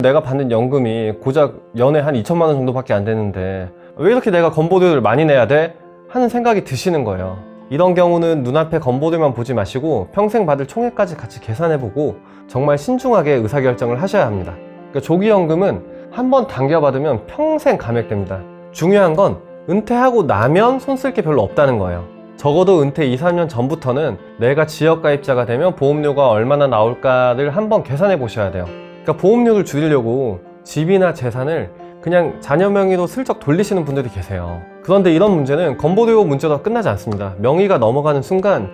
내가 받는 연금이 고작 연에 한 2천만 원 정도밖에 안 되는데 왜 이렇게 내가 건보료를 많이 내야 돼? 하는 생각이 드시는 거예요. 이런 경우는 눈앞에 건보료만 보지 마시고 평생 받을 총액까지 같이 계산해보고 정말 신중하게 의사결정을 하셔야 합니다. 그러니까 조기연금은 한번 당겨받으면 평생 감액됩니다. 중요한 건 은퇴하고 나면 손 쓸 게 별로 없다는 거예요. 적어도 은퇴 2, 3년 전부터는 내가 지역가입자가 되면 보험료가 얼마나 나올까를 한번 계산해 보셔야 돼요. 그러니까 보험료를 줄이려고 집이나 재산을 그냥 자녀 명의로 슬쩍 돌리시는 분들이 계세요. 그런데 이런 문제는 건보료 문제로 끝나지 않습니다. 명의가 넘어가는 순간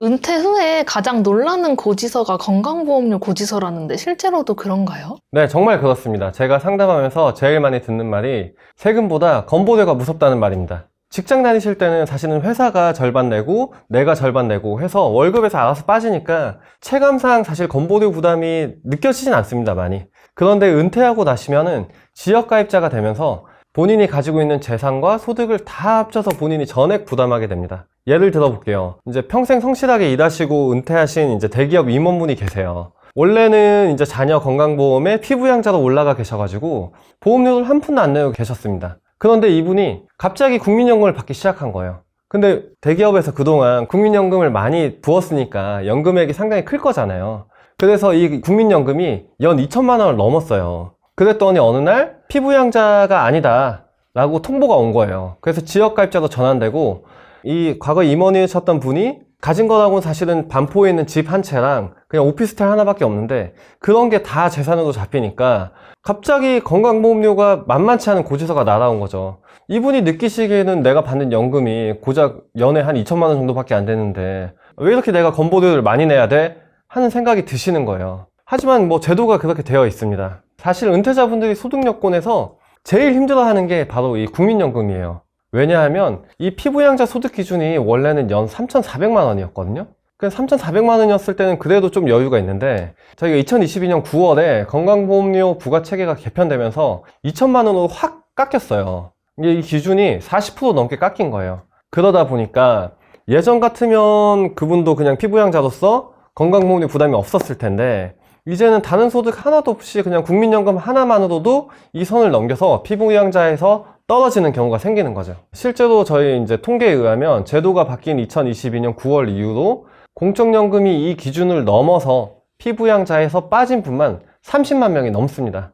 은퇴 후에 가장 놀라는 고지서가 건강보험료 고지서라는데 실제로도 그런가요? 네, 정말 그렇습니다. 제가 상담하면서 제일 많이 듣는 말이 세금보다 건보료가 무섭다는 말입니다. 직장 다니실 때는 사실은 회사가 절반 내고 내가 절반 내고 해서 월급에서 알아서 빠지니까 체감상 사실 건보료 부담이 느껴지진 않습니다, 많이. 그런데 은퇴하고 나시면은 지역가입자가 되면서 본인이 가지고 있는 재산과 소득을 다 합쳐서 본인이 전액 부담하게 됩니다. 예를 들어 볼게요. 이제 평생 성실하게 일하시고 은퇴하신 이제 대기업 임원분이 계세요. 원래는 이제 자녀 건강보험에 피부양자로 올라가 계셔가지고 보험료를 한 푼도 안 내고 계셨습니다. 그런데 이분이 갑자기 국민연금을 받기 시작한 거예요. 근데 대기업에서 그동안 국민연금을 많이 부었으니까 연금액이 상당히 클 거잖아요. 그래서 이 국민연금이 연 2천만 원을 넘었어요. 그랬더니 어느 날 피부양자가 아니다 라고 통보가 온 거예요. 그래서 지역가입자도 전환되고 이 과거 임원이셨던 분이 가진 거라고는 사실은 반포에 있는 집 한 채랑 그냥 오피스텔 하나밖에 없는데 그런 게 다 재산으로 잡히니까 갑자기 건강보험료가 만만치 않은 고지서가 날아온 거죠. 이분이 느끼시기에는 내가 받는 연금이 고작 연에 한 2천만 원 정도밖에 안 되는데 왜 이렇게 내가 건보료를 많이 내야 돼? 하는 생각이 드시는 거예요. 하지만 뭐 제도가 그렇게 되어 있습니다. 사실 은퇴자분들이 소득요건에서 제일 힘들어하는 게 바로 이 국민연금이에요. 왜냐하면 이 피부양자 소득 기준이 원래는 연 3,400만 원이었거든요. 그 3,400만 원이었을 때는 그래도 좀 여유가 있는데 저희가 2022년 9월에 건강보험료 부과체계가 개편되면서 2천만 원으로 확 깎였어요. 이 기준이 40% 넘게 깎인 거예요. 그러다 보니까 예전 같으면 그분도 그냥 피부양자로서 건강보험료 부담이 없었을 텐데 이제는 다른 소득 하나도 없이 그냥 국민연금 하나만으로도 이 선을 넘겨서 피부양자에서 떨어지는 경우가 생기는 거죠. 실제로 저희 이제 통계에 의하면 제도가 바뀐 2022년 9월 이후로 공적연금이 이 기준을 넘어서 피부양자에서 빠진 분만 30만 명이 넘습니다.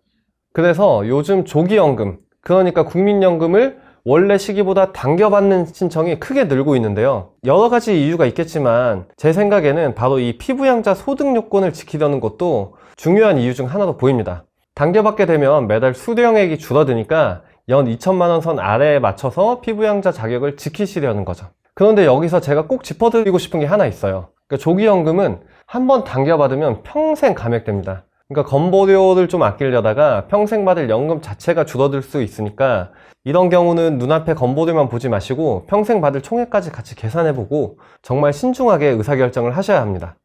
그래서 요즘 조기연금, 그러니까 국민연금을 원래 시기보다 당겨받는 신청이 크게 늘고 있는데요. 여러 가지 이유가 있겠지만 제 생각에는 바로 이 피부양자 소득 요건을 지키려는 것도 중요한 이유 중 하나로 보입니다. 당겨받게 되면 매달 수령액이 줄어드니까 연 2천만 원 선 아래에 맞춰서 피부양자 자격을 지키시려는 거죠. 그런데 여기서 제가 꼭 짚어드리고 싶은 게 하나 있어요. 그러니까 조기연금은 한번 당겨받으면 평생 감액됩니다. 그러니까 건보료를 좀 아끼려다가 평생 받을 연금 자체가 줄어들 수 있으니까 이런 경우는 눈앞에 건보료만 보지 마시고 평생 받을 총액까지 같이 계산해보고 정말 신중하게 의사결정을 하셔야 합니다.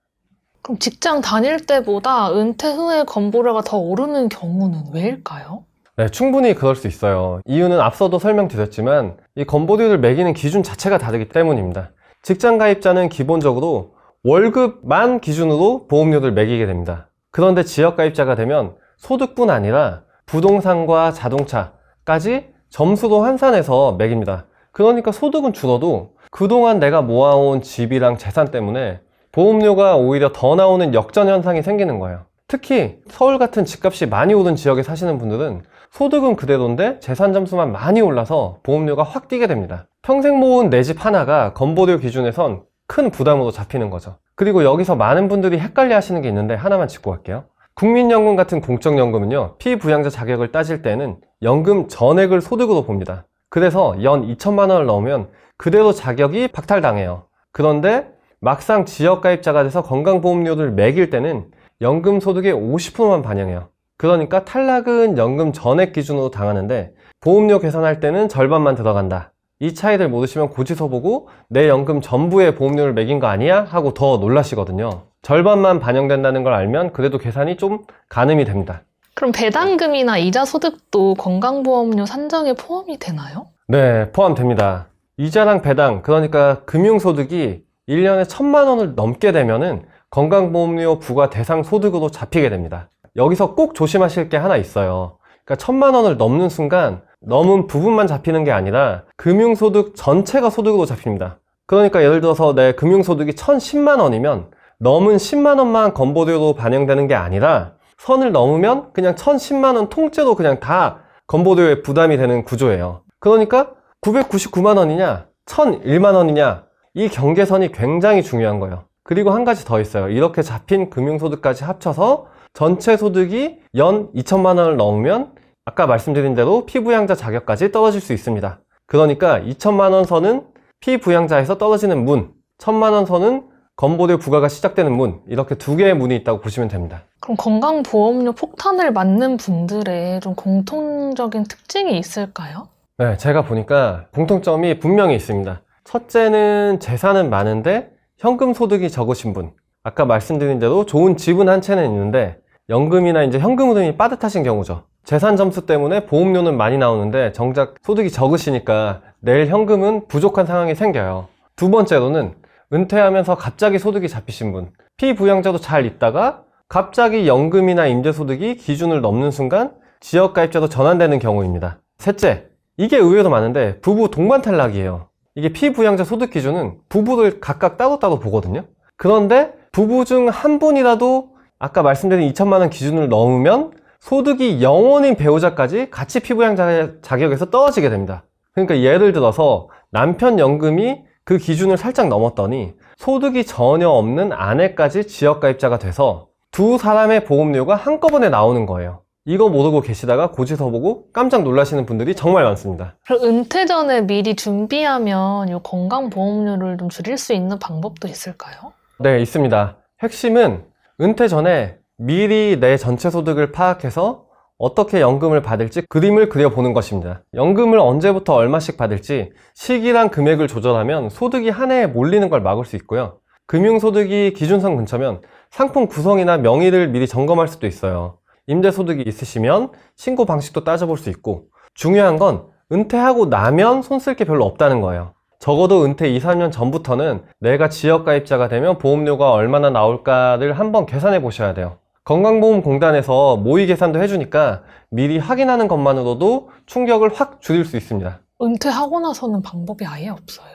그럼 직장 다닐 때보다 은퇴 후에 건보료가 더 오르는 경우는 왜일까요? 네, 충분히 그럴 수 있어요. 이유는 앞서도 설명드렸지만 이 건보료를 매기는 기준 자체가 다르기 때문입니다. 직장 가입자는 기본적으로 월급만 기준으로 보험료를 매기게 됩니다. 그런데 지역 가입자가 되면 소득뿐 아니라 부동산과 자동차까지 점수로 환산해서 매깁니다. 그러니까 소득은 줄어도 그동안 내가 모아온 집이랑 재산 때문에 보험료가 오히려 더 나오는 역전 현상이 생기는 거예요. 특히 서울 같은 집값이 많이 오른 지역에 사시는 분들은 소득은 그대로인데 재산 점수만 많이 올라서 보험료가 확 뛰게 됩니다. 평생 모은 내 집 하나가 건보료 기준에선 큰 부담으로 잡히는 거죠. 그리고 여기서 많은 분들이 헷갈려 하시는 게 있는데 하나만 짚고 갈게요. 국민연금 같은 공적연금은요, 피부양자 자격을 따질 때는 연금 전액을 소득으로 봅니다. 그래서 연 2천만 원을 넣으면 그대로 자격이 박탈당해요. 그런데 막상 지역가입자가 돼서 건강보험료를 매길 때는 연금 소득의 50%만 반영해요. 그러니까 탈락은 연금 전액 기준으로 당하는데 보험료 계산할 때는 절반만 들어간다. 이 차이를 모르시면 고지서 보고 내 연금 전부에 보험료를 매긴 거 아니야? 하고 더 놀라시거든요. 절반만 반영된다는 걸 알면 그래도 계산이 좀 가늠이 됩니다. 그럼 배당금이나 이자 소득도 건강보험료 산정에 포함이 되나요? 네, 포함됩니다. 이자랑 배당, 그러니까 금융소득이 1년에 1,000만 원을 넘게 되면은 건강보험료 부과 대상 소득으로 잡히게 됩니다. 여기서 꼭 조심하실 게 하나 있어요. 그러니까 1,000만 원을 넘는 순간 넘은 부분만 잡히는 게 아니라 금융소득 전체가 소득으로 잡힙니다. 그러니까 예를 들어서 내 금융소득이 1,010만 원이면 넘은 10만 원만 건보료로 반영되는 게 아니라 선을 넘으면 그냥 1,010만 원 통째로 그냥 다 건보료에 부담이 되는 구조예요. 그러니까 999만 원이냐 1,001만 원이냐 이 경계선이 굉장히 중요한 거예요. 그리고 한 가지 더 있어요. 이렇게 잡힌 금융소득까지 합쳐서 전체 소득이 연 2천만 원을 넘으면 아까 말씀드린 대로 피부양자 자격까지 떨어질 수 있습니다. 그러니까 2천만 원 선은 피부양자에서 떨어지는 문, 1,000만 원 선은 건보료 부과가 시작되는 문, 이렇게 두 개의 문이 있다고 보시면 됩니다. 그럼 건강보험료 폭탄을 맞는 분들의 좀 공통적인 특징이 있을까요? 네, 제가 보니까 공통점이 분명히 있습니다. 첫째는 재산은 많은데 현금 소득이 적으신 분. 아까 말씀드린 대로 좋은 집은 한 채는 있는데 연금이나 이제 현금 흐름이 빠듯하신 경우죠. 재산 점수 때문에 보험료는 많이 나오는데 정작 소득이 적으시니까 내일 현금은 부족한 상황이 생겨요. 두 번째로는 은퇴하면서 갑자기 소득이 잡히신 분. 피부양자도 잘 있다가 갑자기 연금이나 임대소득이 기준을 넘는 순간 지역가입자로 전환되는 경우입니다. 셋째, 이게 의외로 많은데 부부 동반 탈락이에요. 이게 피부양자 소득 기준은 부부를 각각 따로따로 보거든요. 그런데 부부 중 한 분이라도 아까 말씀드린 2천만 원 기준을 넘으면 소득이 0원인 배우자까지 같이 피부양자 자격에서 떨어지게 됩니다. 그러니까 예를 들어서 남편 연금이 그 기준을 살짝 넘었더니 소득이 전혀 없는 아내까지 지역가입자가 돼서 두 사람의 보험료가 한꺼번에 나오는 거예요. 이거 모르고 계시다가 고지서 보고 깜짝 놀라시는 분들이 정말 많습니다. 그럼 은퇴 전에 미리 준비하면 이 건강보험료를 좀 줄일 수 있는 방법도 있을까요? 네, 있습니다. 핵심은 은퇴 전에 미리 내 전체 소득을 파악해서 어떻게 연금을 받을지 그림을 그려보는 것입니다. 연금을 언제부터 얼마씩 받을지 시기랑 금액을 조절하면 소득이 한 해에 몰리는 걸 막을 수 있고요. 금융소득이 기준선 근처면 상품 구성이나 명의를 미리 점검할 수도 있어요. 임대소득이 있으시면 신고 방식도 따져볼 수 있고 중요한 건 은퇴하고 나면 손 쓸 게 별로 없다는 거예요. 적어도 은퇴 2, 3년 전부터는 내가 지역가입자가 되면 보험료가 얼마나 나올까를 한번 계산해 보셔야 돼요. 건강보험공단에서 모의 계산도 해주니까 미리 확인하는 것만으로도 충격을 확 줄일 수 있습니다. 은퇴하고 나서는 방법이 아예 없어요.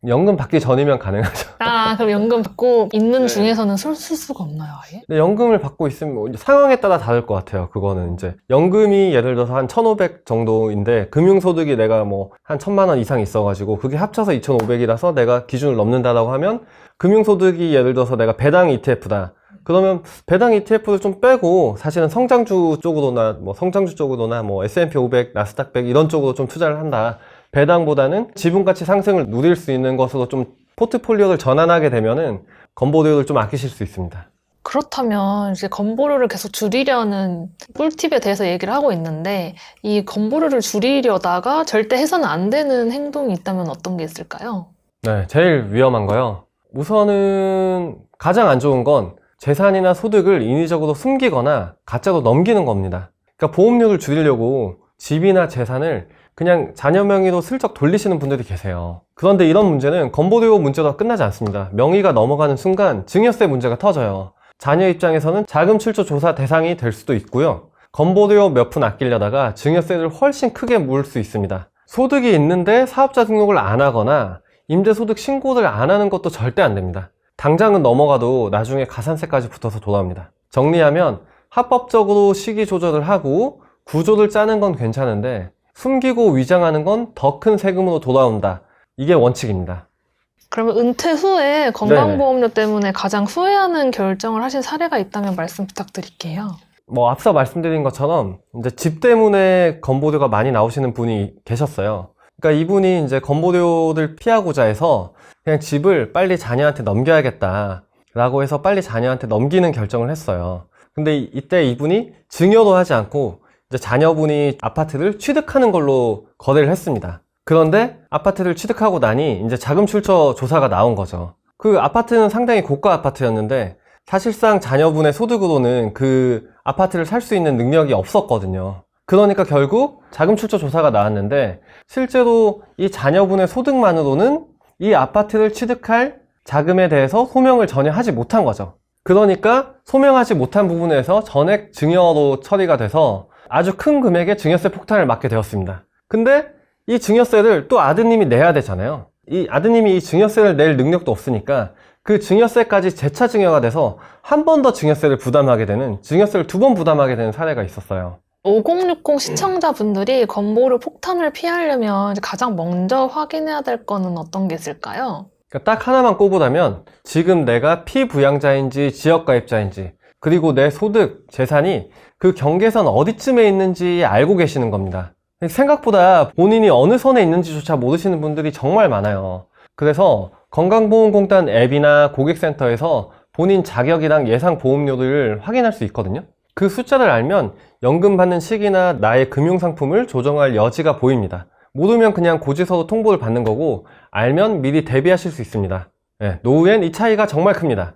연금 받기 전이면 가능하죠. 그럼 연금 받고 있는 네. 중에서는 쓸 수가 없나요, 아예? 근데 연금을 받고 있으면 뭐 상황에 따라 다를 것 같아요. 그거는 이제 연금이 예를 들어서 한 1,500 정도인데 금융소득이 내가 뭐 한 1,000만 원 이상 있어가지고 그게 합쳐서 2,500이라서 내가 기준을 넘는다라고 하면 금융소득이 예를 들어서 내가 배당 ETF다. 그러면 배당 ETF를 좀 빼고 사실은 성장주 쪽으로나 뭐 S&P 500, 나스닥 100 이런 쪽으로 좀 투자를 한다. 배당보다는 지분가치 상승을 누릴 수 있는 것으로 좀 포트폴리오를 전환하게 되면은 건보료를 좀 아끼실 수 있습니다. 그렇다면 이제 건보료를 계속 줄이려는 꿀팁에 대해서 얘기를 하고 있는데 이 건보료를 줄이려다가 절대 해서는 안 되는 행동이 있다면 어떤 게 있을까요? 네, 제일 위험한 거요. 우선은 가장 안 좋은 건 재산이나 소득을 인위적으로 숨기거나 가짜로 넘기는 겁니다. 그러니까 보험료를 줄이려고 집이나 재산을 그냥 자녀 명의로 슬쩍 돌리시는 분들이 계세요. 그런데 이런 문제는 건보료 문제로 끝나지 않습니다. 명의가 넘어가는 순간 증여세 문제가 터져요. 자녀 입장에서는 자금 출처 조사 대상이 될 수도 있고요. 건보료 몇 푼 아끼려다가 증여세를 훨씬 크게 물을 수 있습니다. 소득이 있는데 사업자 등록을 안 하거나 임대소득 신고를 안 하는 것도 절대 안 됩니다. 당장은 넘어가도 나중에 가산세까지 붙어서 돌아옵니다. 정리하면 합법적으로 시기 조절을 하고 구조를 짜는 건 괜찮은데 숨기고 위장하는 건 더 큰 세금으로 돌아온다. 이게 원칙입니다. 그러면 은퇴 후에 건강보험료 때문에 가장 후회하는 결정을 하신 사례가 있다면 말씀 부탁드릴게요. 뭐 앞서 말씀드린 것처럼 이제 집 때문에 건보료가 많이 나오시는 분이 계셨어요. 그러니까 이분이 이제 건보료를 피하고자 해서 그냥 집을 빨리 자녀한테 넘겨야겠다 라고 해서 빨리 자녀한테 넘기는 결정을 했어요. 근데 이때 이분이 증여도 하지 않고 이제 자녀분이 아파트를 취득하는 걸로 거래를 했습니다. 그런데 아파트를 취득하고 나니 이제 자금 출처 조사가 나온 거죠. 그 아파트는 상당히 고가 아파트였는데 사실상 자녀분의 소득으로는 그 아파트를 살 수 있는 능력이 없었거든요. 그러니까 결국 자금 출처 조사가 나왔는데 실제로 이 자녀분의 소득만으로는 이 아파트를 취득할 자금에 대해서 소명을 전혀 하지 못한 거죠. 그러니까 소명하지 못한 부분에서 전액 증여로 처리가 돼서 아주 큰 금액의 증여세 폭탄을 맞게 되었습니다. 근데 이 증여세를 또 아드님이 내야 되잖아요. 이 아드님이 이 증여세를 낼 능력도 없으니까 그 증여세까지 재차 증여가 돼서 한 번 더 증여세를 부담하게 되는, 증여세를 2번 부담하게 되는 사례가 있었어요. 5060 시청자분들이 건보료 폭탄을 피하려면 가장 먼저 확인해야 될 거는 어떤 게 있을까요? 그러니까 딱 하나만 꼽으라면 지금 내가 피부양자인지 지역가입자인지, 그리고 내 소득, 재산이 그 경계선 어디쯤에 있는지 알고 계시는 겁니다. 생각보다 본인이 어느 선에 있는지조차 모르시는 분들이 정말 많아요. 그래서 건강보험공단 앱이나 고객센터에서 본인 자격이랑 예상 보험료를 확인할 수 있거든요. 그 숫자를 알면 연금 받는 시기나 나의 금융상품을 조정할 여지가 보입니다. 모르면 그냥 고지서로 통보를 받는 거고, 알면 미리 대비하실 수 있습니다. 노후엔 이 차이가 정말 큽니다.